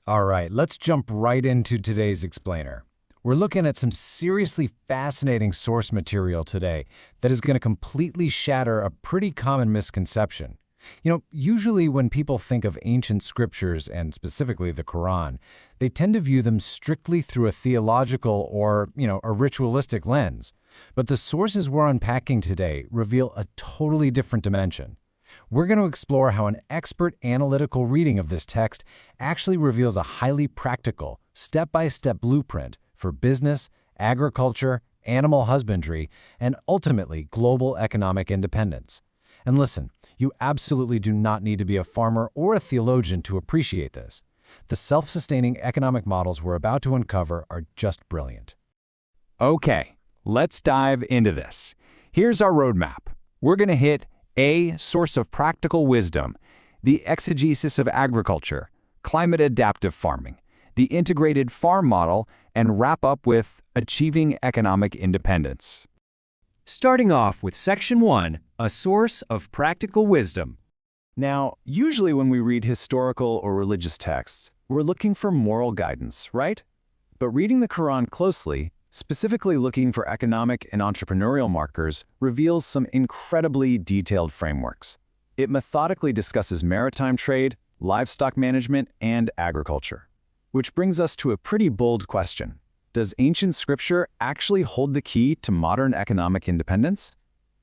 All right, let's jump right into today's explainer. We're looking at some seriously fascinating source material today that is going to completely shatter a pretty common misconception. Usually when people think of ancient scriptures, and specifically the Quran, they tend to view them strictly through a theological or, a ritualistic lens. But the sources we're unpacking today reveal a totally different dimension. We're going to explore how an expert analytical reading of this text actually reveals a highly practical, step-by-step blueprint for business, agriculture, animal husbandry, and ultimately global economic independence. And listen, you absolutely do not need to be a farmer or a theologian to appreciate this. The self-sustaining economic models we're about to uncover are just brilliant. Okay, let's dive into this. Here's our roadmap. We're going to hit A, source of practical wisdom, the exegesis of agriculture, climate-adaptive farming, the integrated farm model, and wrap up with achieving economic independence. Starting off with Section 1, a source of practical wisdom. Now, usually when we read historical or religious texts, we're looking for moral guidance, right? But reading the Quran closely, specifically looking for economic and entrepreneurial markers, reveals some incredibly detailed frameworks. It methodically discusses maritime trade, livestock management, and agriculture. Which brings us to a pretty bold question. Does ancient scripture actually hold the key to modern economic independence?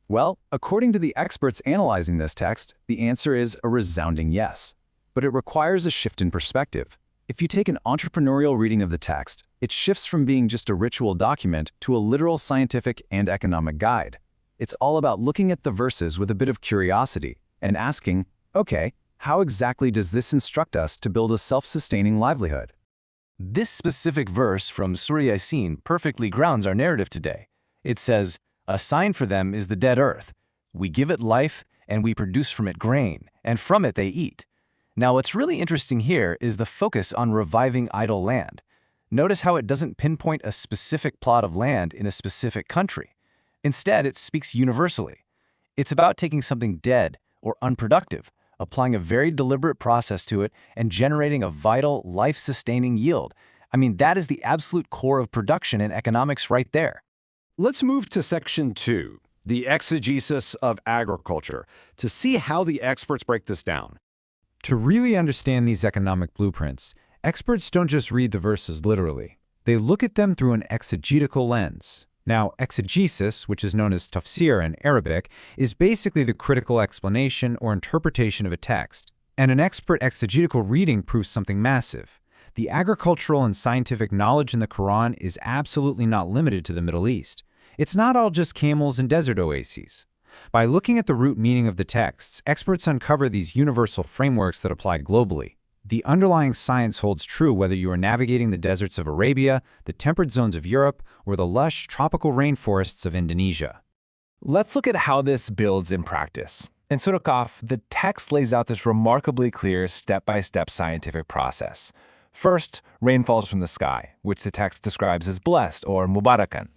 Well, according to the experts analyzing this text, the answer is a resounding yes. But it requires a shift in perspective. If you take an entrepreneurial reading of the text, it shifts from being just a ritual document to a literal scientific and economic guide. It's all about looking at the verses with a bit of curiosity and asking, okay, how exactly does this instruct us to build a self-sustaining livelihood? This specific verse from Surah Yasin perfectly grounds our narrative today. It says, "A sign for them is the dead earth. We give it life, and we produce from it grain, and from it they eat." Now, what's really interesting here is the focus on reviving idle land. Notice how it doesn't pinpoint a specific plot of land in a specific country. Instead, it speaks universally. It's about taking something dead or unproductive, applying a very deliberate process to it, and generating a vital, life-sustaining yield. I mean, that is the absolute core of production and economics right there. Let's move to Section 2, the exegesis of agriculture, to see how the experts break this down. To really understand these economic blueprints, experts don't just read the verses literally. They look at them through an exegetical lens. Now, exegesis, which is known as tafsir in Arabic, is basically the critical explanation or interpretation of a text. And an expert exegetical reading proves something massive. The agricultural and scientific knowledge in the Quran is absolutely not limited to the Middle East. It's not all just camels and desert oases. By looking at the root meaning of the texts, experts uncover these universal frameworks that apply globally. The underlying science holds true whether you are navigating the deserts of Arabia, the temperate zones of Europe, or the lush tropical rainforests of Indonesia. Let's look at how this builds in practice. In Surah Qaf, the text lays out this remarkably clear step-by-step scientific process. First, rain falls from the sky, which the text describes as blessed or mubarakan.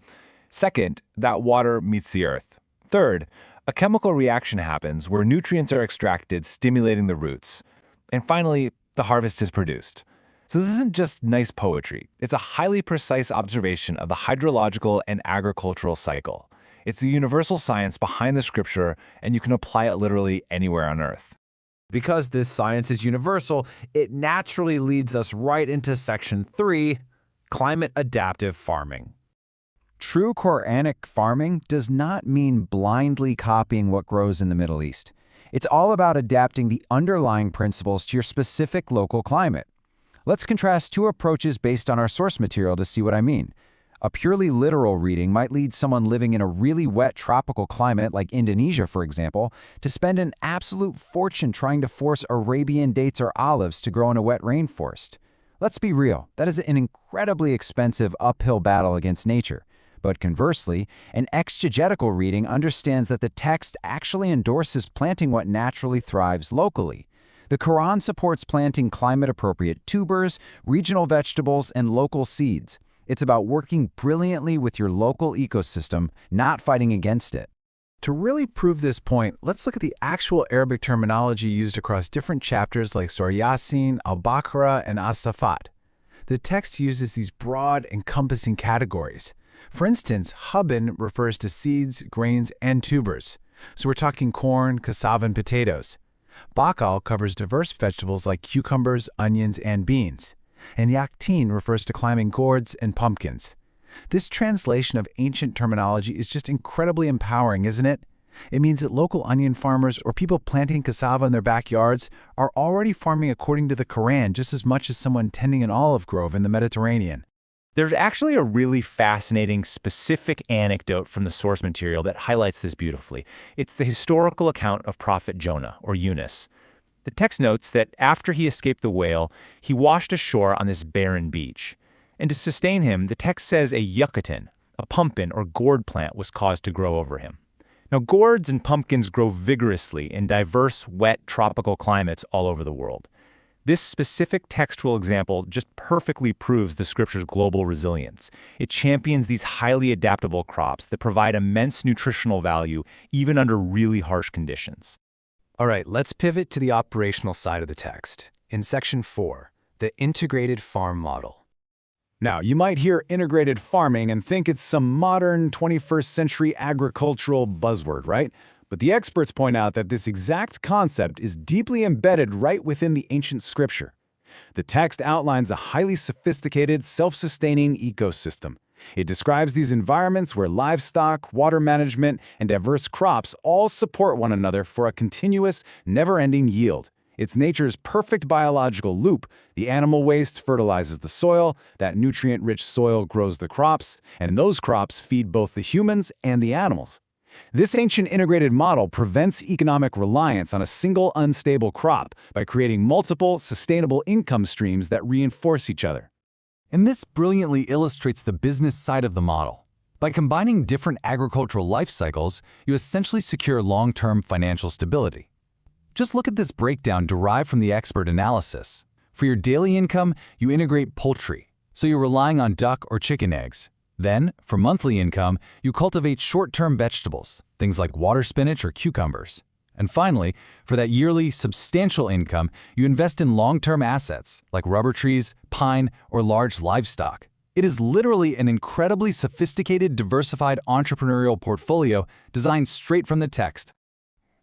Second, that water meets the earth. Third, a chemical reaction happens where nutrients are extracted, stimulating the roots. And finally, the harvest is produced. So this isn't just nice poetry. It's a highly precise observation of the hydrological and agricultural cycle. It's the universal science behind the scripture, and you can apply it literally anywhere on earth. Because this science is universal, it naturally leads us right into Section 3, climate-adaptive farming. True Quranic farming does not mean blindly copying what grows in the Middle East. It's all about adapting the underlying principles to your specific local climate. Let's contrast two approaches based on our source material to see what I mean. A purely literal reading might lead someone living in a really wet tropical climate like Indonesia, for example, to spend an absolute fortune trying to force Arabian dates or olives to grow in a wet rainforest. Let's be real, that is an incredibly expensive uphill battle against nature. But conversely, an exegetical reading understands that the text actually endorses planting what naturally thrives locally. The Quran supports planting climate-appropriate tubers, regional vegetables, and local seeds. It's about working brilliantly with your local ecosystem, not fighting against it. To really prove this point, let's look at the actual Arabic terminology used across different chapters like Surah Yasin, Al-Baqarah, and As-Safat. The text uses these broad, encompassing categories. For instance, hubban refers to seeds, grains, and tubers. So we're talking corn, cassava, and potatoes. Bakal covers diverse vegetables like cucumbers, onions, and beans. And yaktin refers to climbing gourds and pumpkins. This translation of ancient terminology is just incredibly empowering, isn't it? It means that local onion farmers or people planting cassava in their backyards are already farming according to the Quran just as much as someone tending an olive grove in the Mediterranean. There's actually a really fascinating specific anecdote from the source material that highlights this beautifully. It's the historical account of Prophet Jonah, or Yunus. The text notes that after he escaped the whale, he washed ashore on this barren beach. And to sustain him, the text says a yucatan, a pumpkin or gourd plant, was caused to grow over him. Now, gourds and pumpkins grow vigorously in diverse, wet, tropical climates all over the world. This specific textual example just perfectly proves the scripture's global resilience. It champions these highly adaptable crops that provide immense nutritional value even under really harsh conditions. All right, let's pivot to the operational side of the text. In Section 4, the integrated farm model. Now, you might hear integrated farming and think it's some modern 21st century agricultural buzzword, right? But the experts point out that this exact concept is deeply embedded right within the ancient scripture. The text outlines a highly sophisticated, self-sustaining ecosystem. It describes these environments where livestock, water management, and diverse crops all support one another for a continuous, never-ending yield. It's nature's perfect biological loop. The animal waste fertilizes the soil, that nutrient-rich soil grows the crops, and those crops feed both the humans and the animals. This ancient integrated model prevents economic reliance on a single unstable crop by creating multiple, sustainable income streams that reinforce each other. And this brilliantly illustrates the business side of the model. By combining different agricultural life cycles, you essentially secure long-term financial stability. Just look at this breakdown derived from the expert analysis. For your daily income, you integrate poultry, so you're relying on duck or chicken eggs. Then, for monthly income, you cultivate short-term vegetables, things like water spinach or cucumbers. And finally, for that yearly, substantial income, you invest in long-term assets, like rubber trees, pine, or large livestock. It is literally an incredibly sophisticated, diversified entrepreneurial portfolio designed straight from the text.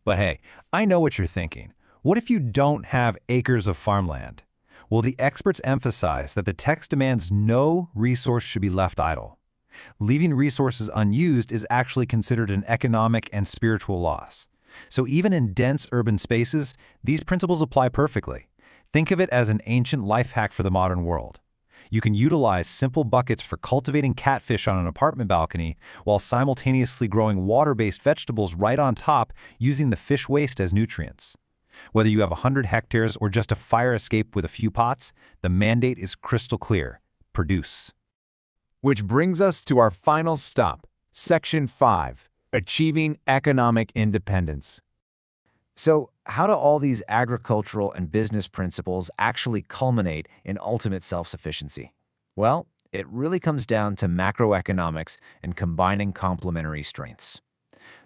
But hey, I know what you're thinking. What if you don't have acres of farmland? Well, the experts emphasize that the text demands no resource should be left idle. Leaving resources unused is actually considered an economic and spiritual loss. So even in dense urban spaces, these principles apply perfectly. Think of it as an ancient life hack for the modern world. You can utilize simple buckets for cultivating catfish on an apartment balcony while simultaneously growing water-based vegetables right on top using the fish waste as nutrients. Whether you have 100 hectares or just a fire escape with a few pots, the mandate is crystal clear: produce. Which brings us to our final stop, Section 5, Achieving Economic Independence. So, how do all these agricultural and business principles actually culminate in ultimate self-sufficiency? Well, it really comes down to macroeconomics and combining complementary strengths.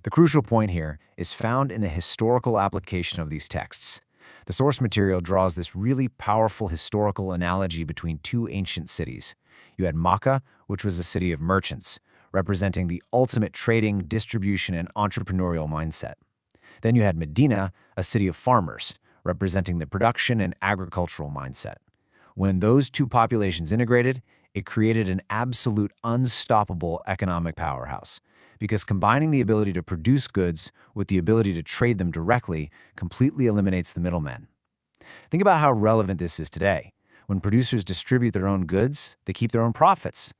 The crucial point here is found in the historical application of these texts. The source material draws this really powerful historical analogy between two ancient cities. You had Makkah, which was a city of merchants, representing the ultimate trading, distribution, and entrepreneurial mindset. Then you had Medina, a city of farmers, representing the production and agricultural mindset. When those two populations integrated, it created an absolute unstoppable economic powerhouse, because combining the ability to produce goods with the ability to trade them directly completely eliminates the middlemen. Think about how relevant this is today. When producers distribute their own goods, they keep their own profits.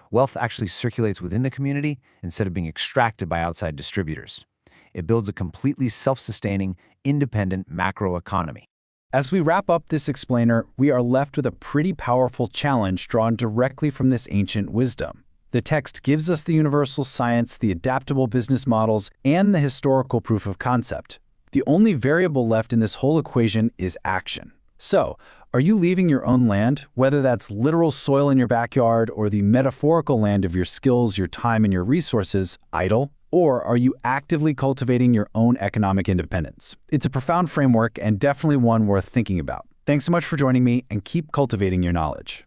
Wealth actually circulates within the community instead of being extracted by outside distributors. It builds a completely self-sustaining, independent macroeconomy. As we wrap up this explainer, we are left with a pretty powerful challenge drawn directly from this ancient wisdom. The text gives us the universal science, the adaptable business models, and the historical proof of concept. The only variable left in this whole equation is action. So, are you leaving your own land, whether that's literal soil in your backyard or the metaphorical land of your skills, your time, and your resources, idle? Or are you actively cultivating your own economic independence? It's a profound framework and definitely one worth thinking about. Thanks so much for joining me, and keep cultivating your knowledge.